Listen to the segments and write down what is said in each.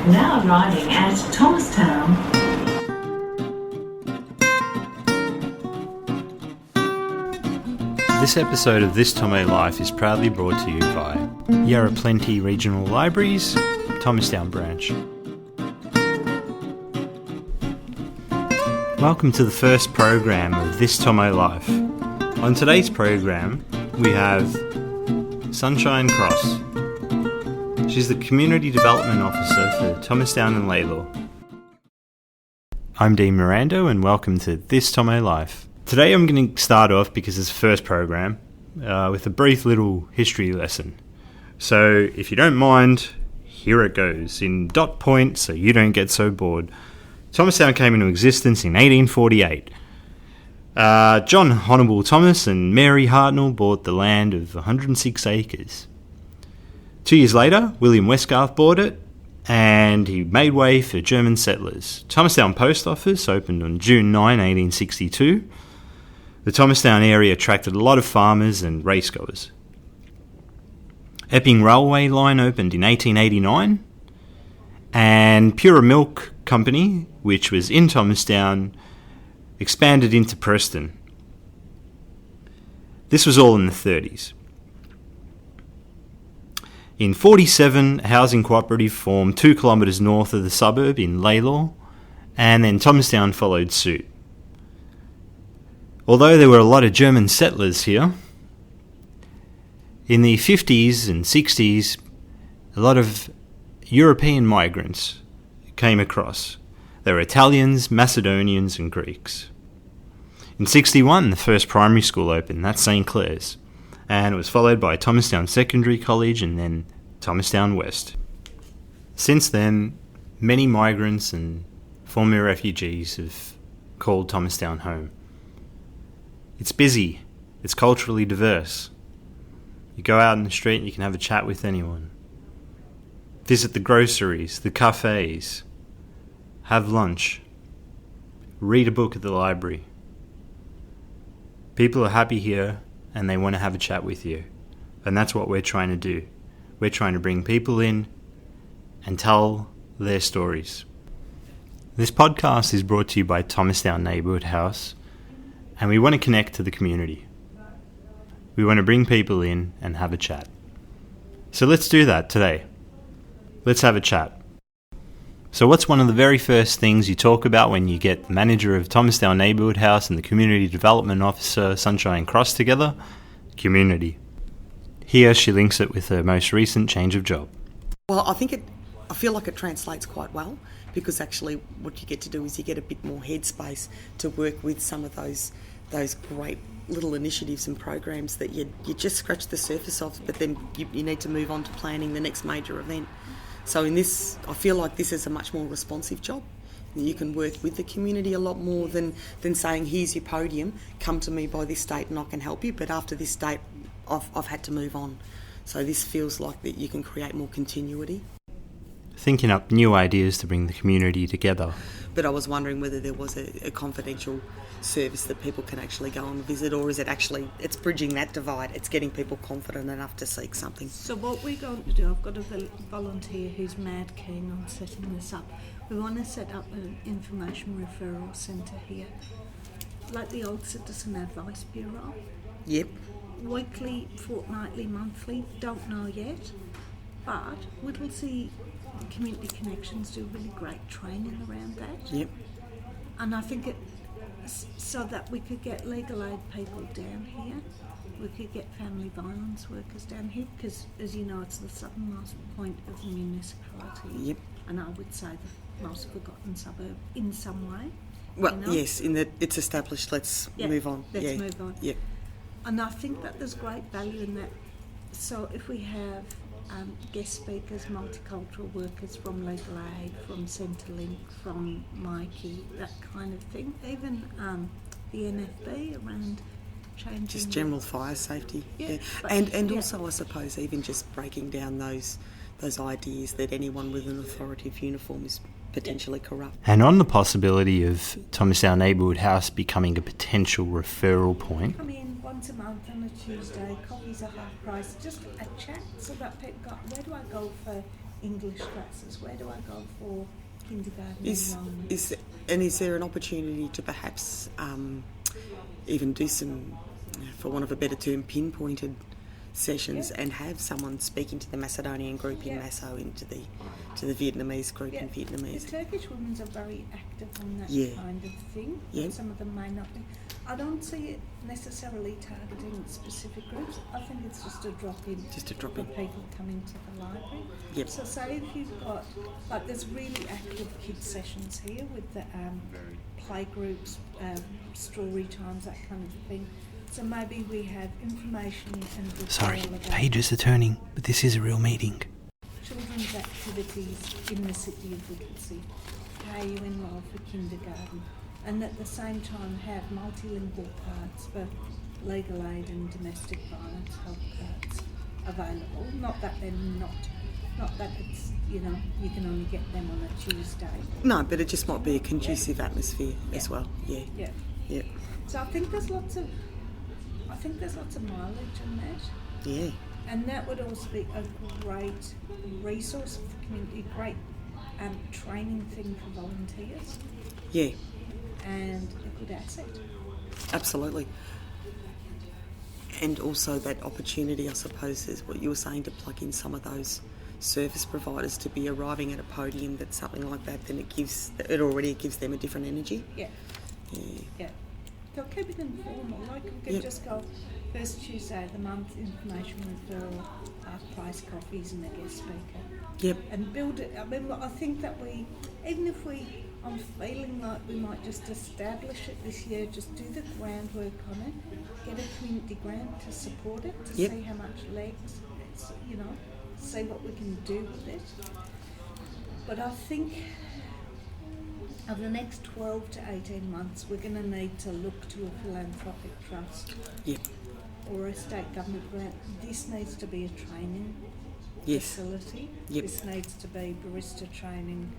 Now arriving at Thomastown. This episode of This Thomo Life is proudly brought to you by Yarra Plenty Regional Libraries, Thomastown Branch. Welcome to the first program of This Thomo Life. On today's program, we have Sunshine Cross. She's the Community Development Officer for Thomastown and Laylaw. I'm Dean Miranda and welcome to This Thomo Life. Today I'm going to start off, because it's the first program, with a brief little history lesson. So if you don't mind, here it goes, in dot point so you don't get so bored. Thomastown came into existence in 1848. John Honable Thomas and Mary Hartnell bought the land of 106 acres. 2 years later, William Westgarth bought it, and he made way for German settlers. Thomastown Post Office opened on June 9, 1862. The Thomastown area attracted a lot of farmers and racegoers. Epping Railway Line opened in 1889, and Pura Milk Company, which was in Thomastown, expanded into Preston. This was all in the 30s. In 47, a housing cooperative formed 2 kilometres north of the suburb in Laylaw, and then Thomastown followed suit. Although there were a lot of German settlers here, in the 50s and 60s, a lot of European migrants came across. There were Italians, Macedonians and Greeks. In 61, the first primary school opened, that's St. Clair's, and it was followed by Thomastown Secondary College and then Thomastown West. Since then, many migrants and former refugees have called Thomastown home. It's busy, it's culturally diverse. You go out in the street and you can have a chat with anyone. Visit the groceries, the cafes, have lunch, read a book at the library. People are happy here and they want to have a chat with you. And that's what we're trying to do. We're trying to bring people in and tell their stories. This podcast is brought to you by Thomastown Neighbourhood House, and we want to connect to the community. We want to bring people in and have a chat. So let's do that today. Let's have a chat. So what's one of the very first things you talk about when you get the manager of Thomastown Neighbourhood House and the Community Development Officer, Sunshine Cross, together? Community. Here she links it with her most recent change of job. Well, I feel like it translates quite well, because actually what you get to do is you get a bit more headspace to work with some of those great little initiatives and programs that you just scratch the surface of, but then you need to move on to planning the next major event. So in this, I feel like this is a much more responsive job. You can work with the community a lot more than saying, here's your podium, come to me by this date and I can help you, but after this date I've had to move on. So this feels like that you can create more continuity. Thinking up new ideas to bring the community together. But I was wondering whether there was a confidential service that people can actually go and visit, or is it actually, it's bridging that divide, it's getting people confident enough to seek something. So what we're going to do, I've got a volunteer who's mad keen on setting this up. We want to set up an information referral centre here, like the old Citizen Advice Bureau. Yep. Weekly, fortnightly, monthly, don't know yet, but Whittlesea Community Connections do really great training around that. Yep. And I think so that we could get legal aid people down here, we could get family violence workers down here, because as you know, it's the southernmost point of the municipality. Yep. And I would say the most forgotten suburb in some way. Well, you know? yes, in that it's established, let's move on. Let's move on. Yep. And I think that there's great value in that. So if we have guest speakers, multicultural workers from Legal Aid, from Centrelink, from Mikey, that kind of thing, even the NFB around changing... Just general fire safety. Yeah. And also, I suppose, even just breaking down those ideas that anyone with an authoritative uniform is potentially corrupt. And on the possibility of Thomastown Neighbourhood House becoming a potential referral point... Come in once a month on a Tuesday, coffees are half price, just a chat so that people go, where do I go for English classes? Where do I go for kindergarten Is there an opportunity to perhaps even do some, for want of a better term, pinpointed sessions and have someone speaking to the Macedonian group in Maso into to the Vietnamese group in Vietnamese? The Turkish women are very active on that kind of thing. Yeah. Some of them may not be. I don't see it necessarily targeting specific groups. I think it's just a drop-in. Just a drop-in. For people coming to the library. Yep. So say if you've got, like there's really active kids sessions here with the play groups, story times, that kind of thing. So maybe we have information and... Sorry, pages are turning, but this is a real meeting. Children's activities in the city of Whittlesea, how you enrol for kindergarten, and at the same time have multilingual parts for legal aid and domestic violence help parts available. Not that they're not that it's, you can only get them on a Tuesday. No, but it just might be a conducive atmosphere as well. Yeah. So I think there's lots of mileage in that. Yeah. And that would also be a great resource for the community, a great training thing for volunteers. Yeah. And a good asset. Absolutely. And also that opportunity, I suppose, is what you were saying, to plug in some of those service providers to be arriving at a podium that's something like that, then it already gives them a different energy. Yeah. So keep it informal. Like we could just go first Tuesday of the month, information referral, half-price coffees and a guest speaker. Yep. And build it. I mean, I think that I'm feeling like we might just establish it this year, just do the groundwork on it, get a community grant to support it, to see how much legs, see what we can do with it. But I think over the next 12 to 18 months, we're going to need to look to a philanthropic trust or a state government grant. This needs to be a training facility. This needs to be barista training,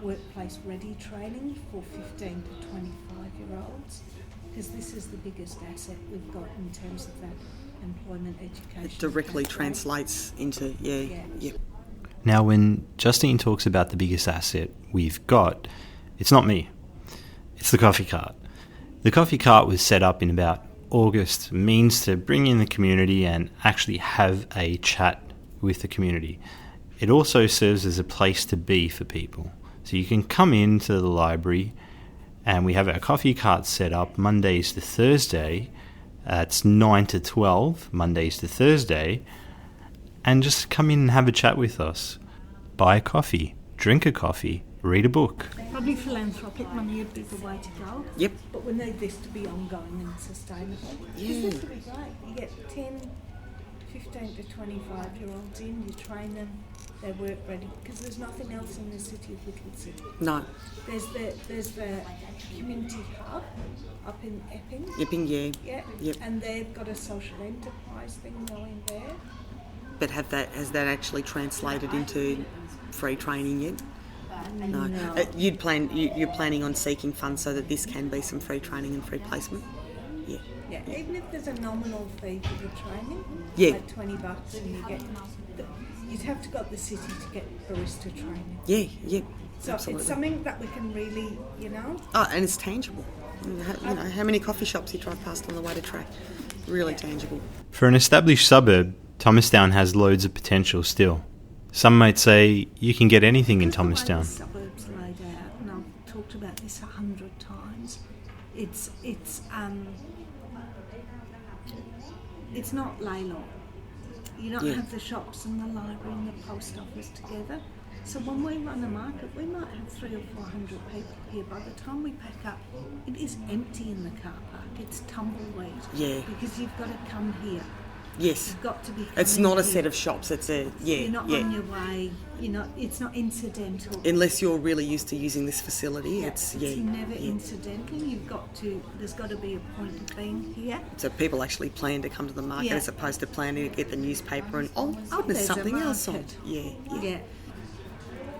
workplace ready training for 15 to 25-year-olds, because this is the biggest asset we've got in terms of that employment education. It directly translates into, Now, when Justine talks about the biggest asset we've got, it's not me. It's the coffee cart. The coffee cart was set up in about August, means to bring in the community and actually have a chat with the community. It also serves as a place to be for people. So you can come into the library and we have our coffee cart set up Mondays to Thursday. It's 9 to 12, Mondays to Thursday. And just come in and have a chat with us. Buy a coffee, drink a coffee, read a book. Probably philanthropic money would be the way to go. Yep. But we need this to be ongoing and sustainable. Yeah. This would be great. You get 10, 15 to 25-year-olds in, you train them, they're work ready, because there's nothing else in the city of Whittlesea. No. There's the community hub up in Epping. Epping, Yeah. Yep. And they've got a social enterprise thing going there. But has that actually translated into free training yet? No. You're planning on seeking funds so that this can be some free training and free placement? Yeah. Yeah, even if there's a nominal fee for the training, like $20, and you get, you'd have to go to the city to get barista training. Yeah, so absolutely. It's something that we can really, Oh, and it's tangible. How many coffee shops you drive past on the way to track? Really tangible. For an established suburb, Thomastown has loads of potential still. Some might say you can get anything in Thomastown. The suburbs laid out, and I've talked about this 100 times. It's not lay long. You don't have the shops and the library and the post office together. So when we run a market, we might have 300 or 400 people here. By the time we pack up, it is empty in the car park. It's tumbleweed. Yeah. Because you've got to come here. Yes. You've got to be. It's not a here. set of shops. It's a You're not on your way. It's not incidental. Unless you're really used to using this facility, it's never incidental. There's got to be a point of being here. So people actually plan to come to the market as opposed to planning to get the newspaper and there's something else on. Yeah.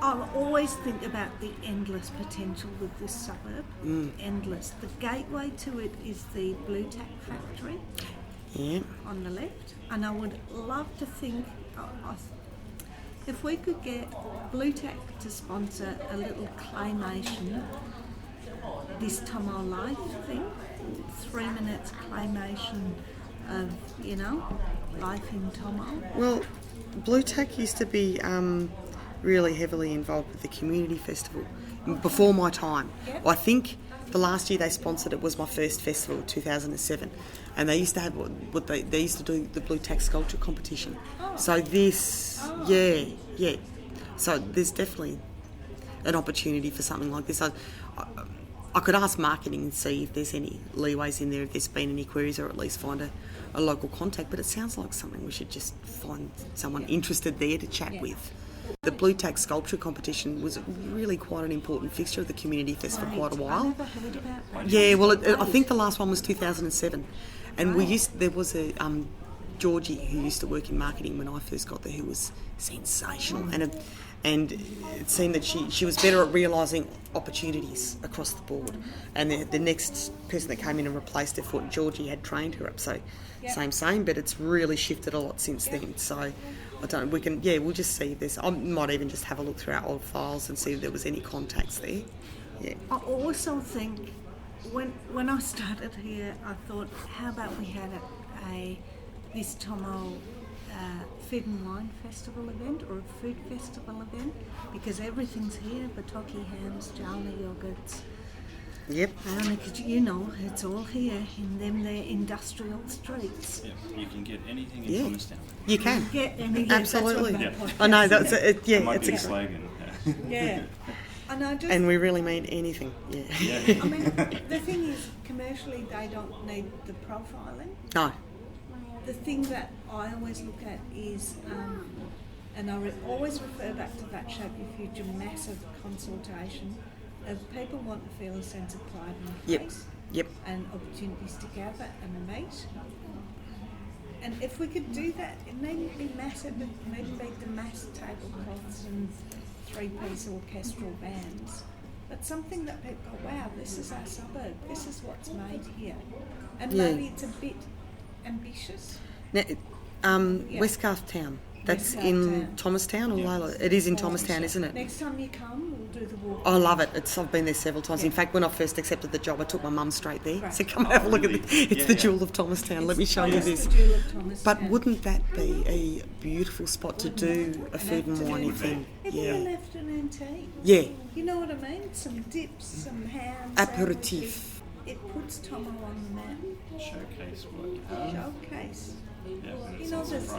I always think about the endless potential with this suburb. Endless. The gateway to it is the Blue Tack factory on the left, and I would love to think if we could get Blue Tack to sponsor a little claymation, This Thomo Life thing, 3 minutes claymation of, life in Thomo. Well, Blue Tack used to be really heavily involved with the community festival before my time. Yep. I think the last year they sponsored it was my first festival, 2007, and they used to have what they used to do, the Blue Tack sculpture competition. So this, yeah. So there's definitely an opportunity for something like this. I could ask marketing and see if there's any leeways in there, if there's been any queries, or at least find a local contact. But it sounds like something we should just find someone interested there to chat with. The Blue Tack sculpture competition was really quite an important fixture of the community fest for quite a while. I never heard about that. Yeah, well, I think the last one was 2007, and there was a Georgie who used to work in marketing when I first got there, who was sensational, and it seemed that she was better at realising opportunities across the board. And the next person that came in and replaced her, thought Georgie had trained her up, so same, but it's really shifted a lot since then. So we'll just see if there's. I might even just have a look through our old files and see if there was any contacts there. Yeah. I also think when I started here, I thought, how about we had a This Thomo food and wine festival event or a food festival event, because everything's here, Batoki hams, Jalna yogurts. Yep. It's all here in them there industrial streets. Yeah, you can get anything in Thomastown. You can. Get anything. Absolutely. That's what I know, that's it. Yeah, Might it's be a a slogan. Yeah. And we really mean anything. Yeah. I mean, the thing is, commercially, they don't need the profiling. No. The thing that I always look at is, and I always refer back to that Shape Your Future massive consultation, of people want to feel a sense of pride in the place. Yep. And opportunities to gather and meet. And if we could do that, it needn't be massive, it needn't be the mass tablecloths and 3-piece orchestral bands, but something that people go, wow, this is our suburb, this is what's made here. And maybe it's a bit ambitious. Now, Westgarth Town, that's Westgarth in Town. Thomastown or Layla? It is in Thomastown, isn't it? Next time you come, we'll do the walk. I love it. I've been there several times. In fact, when I first accepted the job, I took my mum straight there. Right. So come and have a look at it. It's the jewel of Thomastown. Let me show you this. The jewel of Thomastown. But wouldn't that be a beautiful spot to do a food and wine event? Even an afternoon tea. Yeah. You know what I mean? Some dips, some ham. Aperitif. sandwiches. It puts Thomo on the map. Showcase what you have. Showcase. Yeah, You know, there's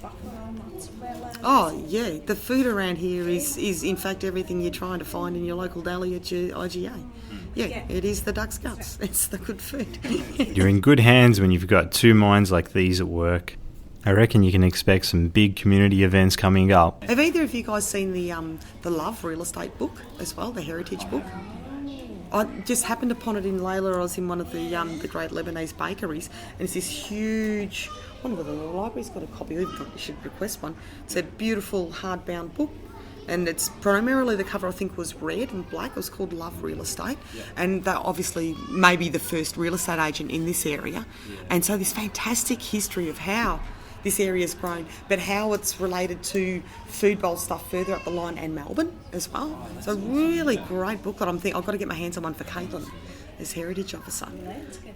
buffalo mozzarella. Oh, yeah. The food around here is in fact everything you're trying to find in your local deli at your IGA. Yeah, it is the duck's guts. It's the good food. You're in good hands when you've got two minds like these at work. I reckon you can expect some big community events coming up. Have either of you guys seen the Love real estate book as well, the heritage book? I just happened upon it in Layla. I was in one of the great Lebanese bakeries, and it's this huge. I wonder whether the library's got a copy. You should request one. It's a beautiful hardbound book, and it's primarily the cover I think was red and black. It was called Love Real Estate, and they're obviously maybe the first real estate agent in this area, and so this fantastic history of how this area's grown, but how it's related to food bowl stuff further up the line and Melbourne as well. So really great book. I've got to get my hands on one for Caitlin as heritage officer.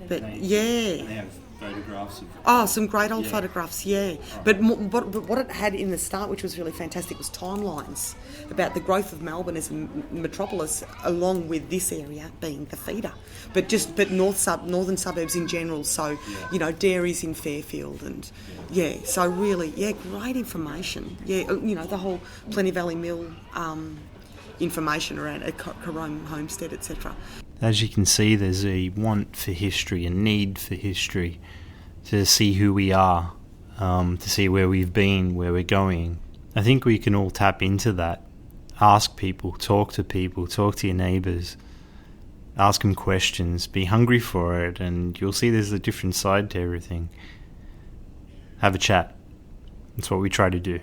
But yeah. They have photographs of... some great old photographs, yeah. But what it had in the start, which was really fantastic, was timelines about the growth of Melbourne as a metropolis, along with this area being the feeder. But northern suburbs in general, so, dairies in Fairfield and, so really, great information. Yeah, the whole Plenty Valley Mill information around a Carome homestead, etc. As you can see, there's a want for history, a need for history, to see who we are, to see where we've been, where we're going. I think we can all tap into that. Ask people, talk to your neighbours, ask them questions, be hungry for it, and you'll see there's a different side to everything. Have a chat. That's what we try to do.